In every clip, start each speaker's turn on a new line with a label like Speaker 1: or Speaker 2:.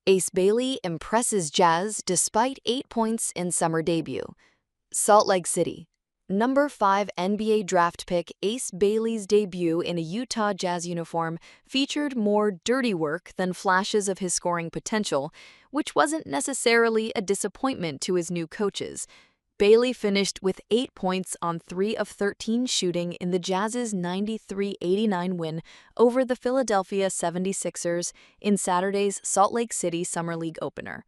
Speaker 1: Ace Bailey impresses Jazz despite 8 points in summer debut. Salt Lake City. Number 5 NBA draft pick Ace Bailey's debut in a Utah Jazz uniform featured more dirty work than flashes of his scoring potential, which wasn't necessarily a disappointment to his new coaches. Bailey finished with 8 points on 3 of 13 shooting in the Jazz's 93-89 win over the Philadelphia 76ers in Saturday's Salt Lake City Summer League opener.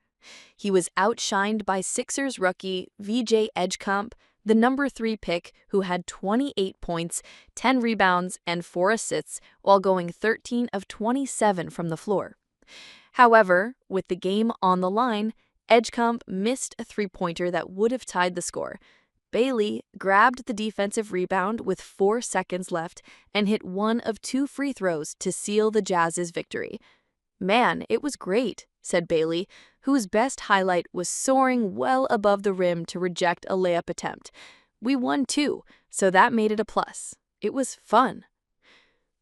Speaker 1: He was outshined by Sixers rookie VJ Edgecombe, the number 3 pick who had 28 points, 10 rebounds, and 4 assists while going 13 of 27 from the floor. However, with the game on the line, Edgecombe missed a three-pointer that would have tied the score. Bailey grabbed the defensive rebound with 4 seconds left and hit one of 2 free throws to seal the Jazz's victory. "Man, it was great," said Bailey, whose best highlight was soaring well above the rim to reject a layup attempt. "We won too, so that made it a plus. It was fun."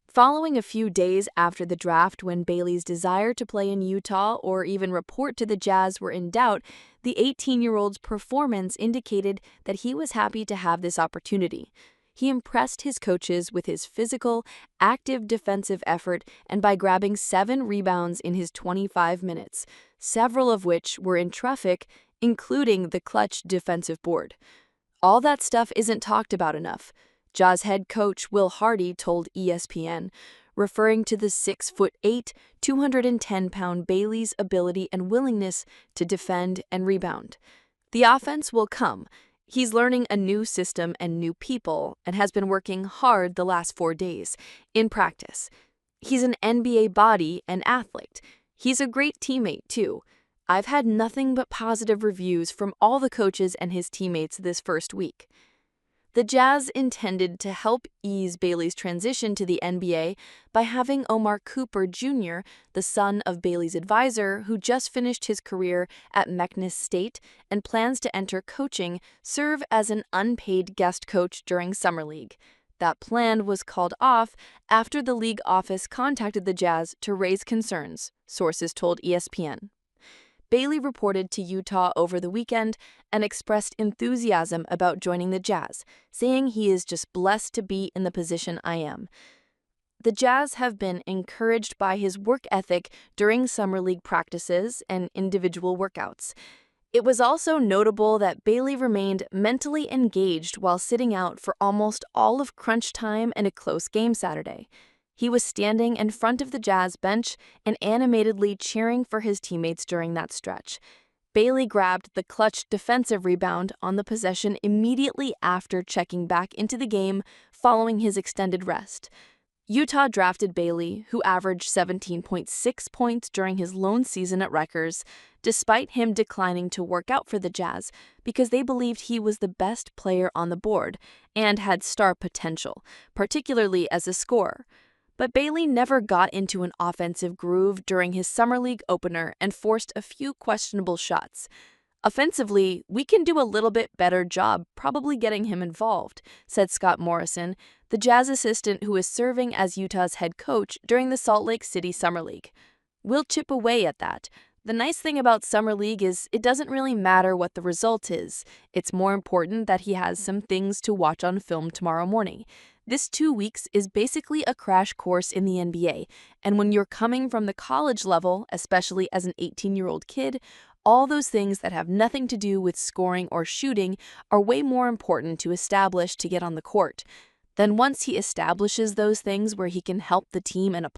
Speaker 1: Following a few days after the draft, when Bailey's desire to play in Utah or even report to the Jazz were in doubt, the 18-year-old's performance indicated that he was happy to have this opportunity. He impressed his coaches with his physical, active defensive effort and by grabbing 7 rebounds in his 25 minutes, several of which were in traffic, including the clutch defensive board. "All that stuff isn't talked about enough," Jazz head coach Will Hardy told ESPN, referring to the 6'8", 210-pound Bailey's ability and willingness to defend and rebound. "The offense will come. He's learning a new system and new people and has been working hard the last 4 days in practice. He's an NBA body and athlete. He's a great teammate, too. I've had nothing but positive reviews from all the coaches and his teammates this first week." The Jazz intended to help ease Bailey's transition to the NBA by having Omar Cooper Jr., the son of Bailey's advisor who just finished his career at McNeese State and plans to enter coaching, serve as an unpaid guest coach during Summer League. That plan was called off after the league office contacted the Jazz to raise concerns, sources told ESPN. Bailey reported to Utah over the weekend and expressed enthusiasm about joining the Jazz, saying he is just blessed to be in the position I am. The Jazz have been encouraged by his work ethic during summer league practices and individual workouts. It was also notable that Bailey remained mentally engaged while sitting out for almost all of crunch time and a close game Saturday. He was standing in front of the Jazz bench and animatedly cheering for his teammates during that stretch. Bailey grabbed the clutch defensive rebound on the possession immediately after checking back into the game following his extended rest. Utah drafted Bailey, who averaged 17.6 points during his lone season at Rutgers, despite him declining to work out for the Jazz because they believed he was the best player on the board and had star potential, particularly as a scorer. But Bailey never got into an offensive groove during his Summer League opener and forced a few questionable shots. "Offensively, we can do a little bit better job probably getting him involved," said Scott Morrison, the Jazz assistant who is serving as Utah's head coach during the Salt Lake City Summer League. "We'll chip away at that. The nice thing about Summer League is it doesn't really matter what the result is. It's more important that he has some things to watch on film tomorrow morning. This 2 weeks is basically a crash course in the NBA, and when you're coming from the college level, especially as an 18-year-old kid, all those things that have nothing to do with scoring or shooting are way more important to establish to get on the court. Then once he establishes those things where he can help the team in a